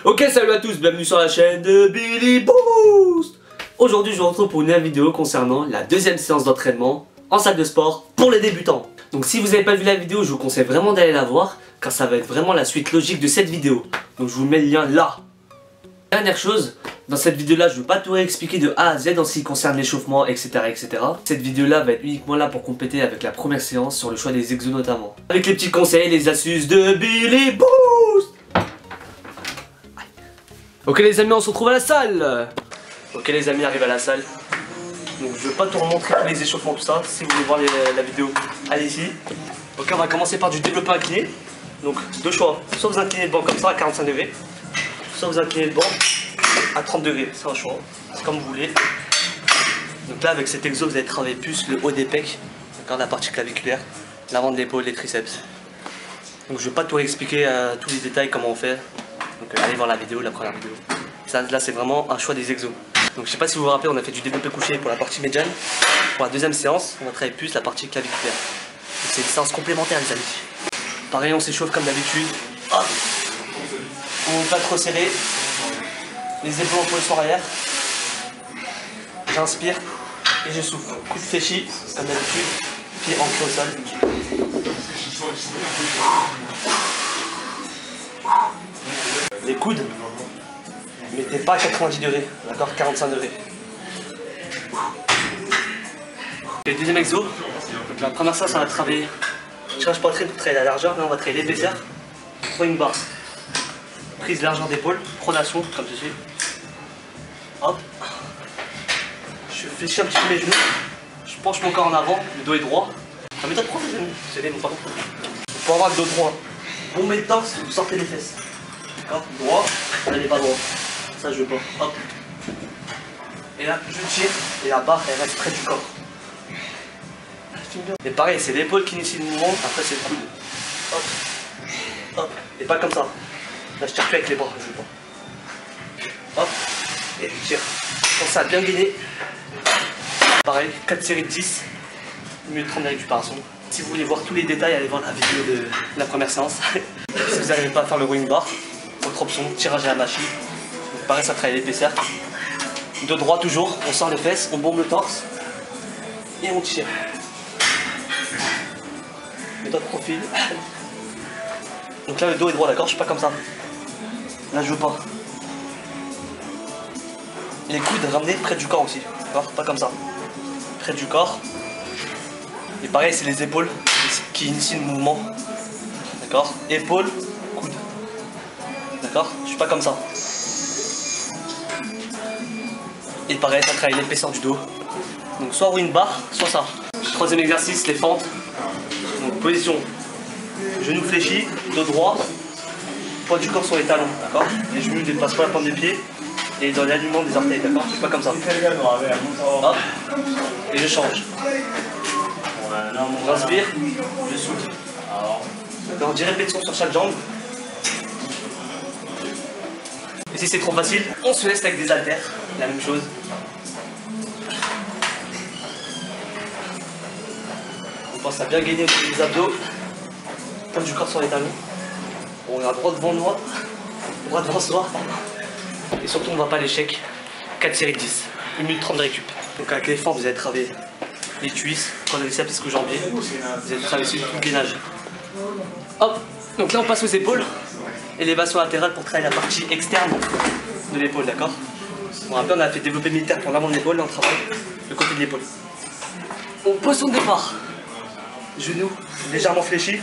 Ok, salut à tous, bienvenue sur la chaîne de Billy Boost. Aujourd'hui je vous retrouve pour une nouvelle vidéo concernant la deuxième séance d'entraînement en salle de sport pour les débutants. Donc si vous n'avez pas vu la vidéo, je vous conseille vraiment d'aller la voir, car ça va être vraiment la suite logique de cette vidéo. Donc je vous mets le lien là. Dernière chose, dans cette vidéo là je ne vais pas tout réexpliquer de A à Z en ce qui concerne l'échauffement, etc., etc. Cette vidéo là va être uniquement là pour compléter avec la première séance sur le choix des exos notamment. Avec les petits conseils, les astuces de Billy Boost. Ok les amis, on se retrouve à la salle. Ok les amis, arrive à la salle. Donc je vais pas tout remontrer tous les échauffements, tout ça. Si vous voulez voir la vidéo, allez ici. Ok, on va commencer par du développé incliné. Donc deux choix, soit vous inclinez le banc comme ça à 45 degrés, soit vous inclinez le banc à 30 degrés, c'est un choix, c'est comme vous voulez. Donc là avec cet exo vous allez travailler plus le haut des pecs, d'accord, la partie claviculaire, l'avant de l'épaule, les triceps. Donc je vais pas tout réexpliquer tous les détails comment on fait. Donc allez voir la vidéo, la première vidéo. Ça, là c'est vraiment un choix des exos. Donc je sais pas si vous vous rappelez, on a fait du développé couché pour la partie médiane. Pour la deuxième séance, on va travailler plus la partie claviculaire. C'est une séance complémentaire les amis. Pareil, on s'échauffe comme d'habitude. On ne pas trop serrer. Les épaules en position arrière. J'inspire et je souffle. Coup de fléchi comme d'habitude. Pied ancré au sol. Les coudes, mettez pas à 90 degrés, d'accord, 45 degrés. Le deuxième exo, donc la première séance on va travailler tirage poitrine pour travailler la largeur, là on va travailler l'épaisseur, throwing bar, prise largeur d'épaule, pronation comme ceci. Hop, je fléchis un petit peu mes genoux, je penche mon corps en avant, le dos est droit. La méthode pro les amis, c'est les mots pardon. Pour avoir le dos droit, bon met le torse, vous sortez les fesses. Droit, là elle n'est pas droit, ça je veux pas, hop. Et là je tire et la barre elle reste près du corps. Et pareil, c'est l'épaule qui initie le mouvement, après c'est le coude. Hop, hop, et pas comme ça. Là je tire plus avec les bras, je veux pas. Hop, et je tire. Pensez à bien gainer. Pareil, 4 séries de 10, mieux de 30 de récupération. Si vous voulez voir tous les détails, allez voir la vidéo de la première séance. Si vous n'arrivez pas à faire le rowing bar, autre option, tirage à la machine. Donc pareil, ça travaille l'épaisseur. De droit toujours, on sort les fesses, on bombe le torse et on tire. Méthode profil. Donc là le dos est droit, d'accord, je suis pas comme ça. Là je veux pas. Les coudes ramenés près du corps aussi, d'accord, pas comme ça. Près du corps. Et pareil, c'est les épaules qui initient le mouvement. D'accord, épaules, coude. D'accord, je suis pas comme ça. Et pareil, ça travaille l'épaisseur du dos. Donc soit rowing bar, soit ça. Troisième exercice, les fentes. Donc position, genoux fléchis, dos droit, poids du corps sur les talons, d'accord. Les genoux ne dépassent pas la pointe des pieds et dans l'alignement des orteils, d'accord. Je suis pas comme ça. Hop, et je change. J'inspire, je souffle. D'accord, 10 répétitions sur chaque jambe. Et si c'est trop facile, on se laisse avec des haltères, la même chose. On pense à bien gainer les abdos, poids du corps sur les talons. On regarde droit devant moi, droit devant soi. Et surtout on ne va pas à l'échec. 4 séries de 10, 1 minute 30 de récup. Donc avec les fentes vous allez travailler les cuisses, quadriceps jusqu'au jambier. Vous allez travailler sur le gainage. Hop, donc là on passe aux épaules. Élévation latérale pour travailler la partie externe de l'épaule, d'accord. Bon, après on a fait développer militaire pour l'avant de l'épaule, là on travaille le côté de l'épaule. On pose son départ. Genoux légèrement fléchis,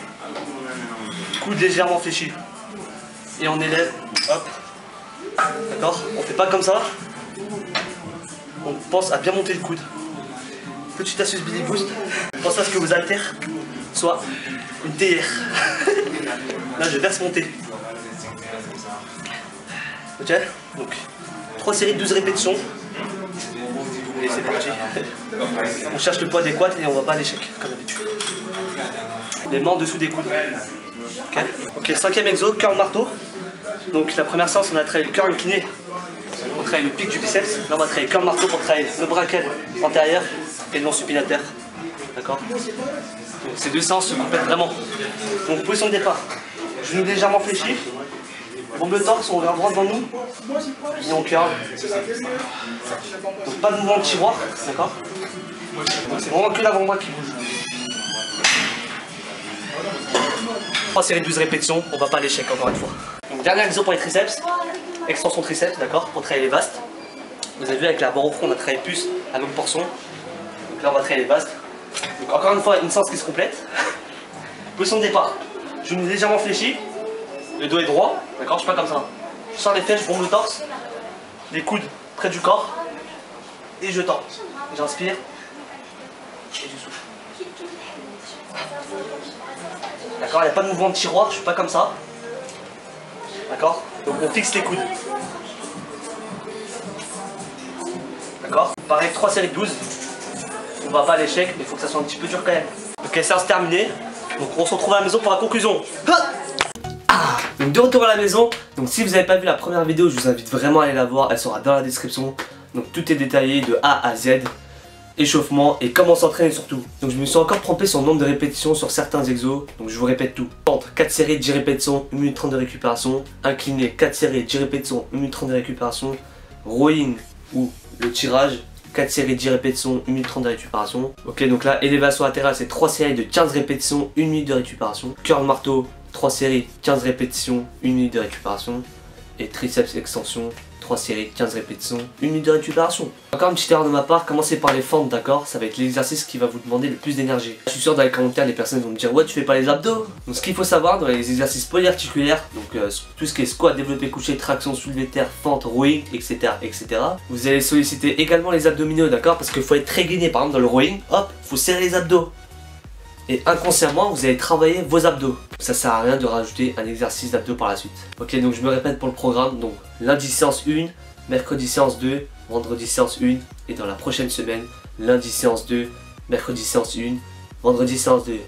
coude légèrement fléchi. Et on élève, hop, d'accord. On fait pas comme ça. On pense à bien monter le coude. Petite astuce Billy Boost, pensez à ce que vos haltères soient une théière. Là je verse mon thé. Ok, donc 3 séries de 12 répétitions. Et c'est parti. On cherche le poids adéquat et on va pas à l'échec, comme d'habitude. Les mains en dessous des coudes. Ok, cinquième exo, curl marteau. Donc la première séance on a travaillé le curl incliné pour travailler le pic du biceps. Là on va travailler le curl marteau pour travailler le braquet antérieur et le long supinateur. D'accord. Ces deux séances se complètent vraiment. Donc position de départ, genoux légèrement fléchis, bombe le torse, on regarde droit devant nous, et on curl. Donc pas de mouvement de tiroir, d'accord? C'est vraiment que l'avant-bras qui bouge. 3 séries de 12 répétitions, on va pas à l'échec encore une fois. Donc dernier exo pour les triceps, extension triceps, d'accord, pour travailler les vastes. Vous avez vu avec la barre au front, on a travaillé plus à longue portion. Donc là on va travailler les vastes. Donc encore une fois, une séance qui se complète. Position de départ, genou légèrement fléchi, le dos est droit, d'accord, je suis pas comme ça. Je sors les fesses, je bombe le torse, les coudes près du corps, et je tends. J'inspire, et je souffle. D'accord, il n'y a pas de mouvement de tiroir, je suis pas comme ça. D'accord, donc on fixe les coudes. D'accord, pareil, 3 séries de 12. On va pas à l'échec, mais il faut que ça soit un petit peu dur quand même. Ok, séance terminée. Donc on se retrouve à la maison pour la conclusion. Donc de retour à la maison. Donc si vous n'avez pas vu la première vidéo, je vous invite vraiment à aller la voir. Elle sera dans la description. Donc tout est détaillé de A à Z. Échauffement et comment s'entraîner surtout. Donc je me suis encore trompé sur le nombre de répétitions sur certains exos. Donc je vous répète tout. Ventre, 4 séries, 10 répétitions, 1 minute 30 de récupération. Incliné, 4 séries, 10 répétitions, 1 minute 30 de récupération. Rowing ou le tirage, 4 séries, 10 répétitions, 1 minute 30 de récupération. Ok, donc là, élévation latérale, c'est 3 séries de 15 répétitions, 1 minute de récupération. Curl marteau, 3 séries, 15 répétitions, 1 minute de récupération. Et triceps extension, 3 séries, 15 répétitions, 1 minute de récupération. Encore une petite erreur de ma part, commencez par les fentes, d'accord? Ça va être l'exercice qui va vous demander le plus d'énergie. Je suis sûr dans les commentaires, les personnes vont me dire ouais, tu fais pas les abdos. Donc ce qu'il faut savoir dans les exercices polyarticulaires, donc tout ce qui est squat, développé couché, traction, soulevé de terre, fente, rowing, etc., vous allez solliciter également les abdominaux, d'accord? Parce qu'il faut être très gainé. Par exemple dans le rowing, hop, faut serrer les abdos. Et inconsciemment, vous allez travailler vos abdos. Ça sert à rien de rajouter un exercice d'abdos par la suite. Ok, donc je me répète pour le programme. Donc lundi séance 1, mercredi séance 2, vendredi séance 1. Et dans la prochaine semaine, lundi séance 2, mercredi séance 1, vendredi séance 2.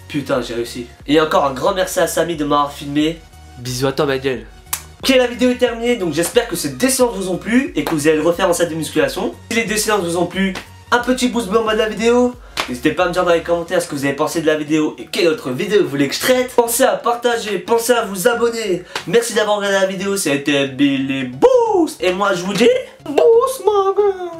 Putain, j'ai réussi. Et encore un grand merci à Samy de m'avoir filmé. Bisous à toi ma gueule. Ok, la vidéo est terminée, donc j'espère que ces 2 séances vous ont plu et que vous allez le refaire en salle de musculation. Si les 2 séances vous ont plu, un petit pouce bleu en bas de la vidéo. N'hésitez pas à me dire dans les commentaires ce que vous avez pensé de la vidéo et quelle autre vidéo vous voulez que je traite. Pensez à partager, pensez à vous abonner. Merci d'avoir regardé la vidéo, c'était Billy Boost. Et moi je vous dis, Boost mon gars.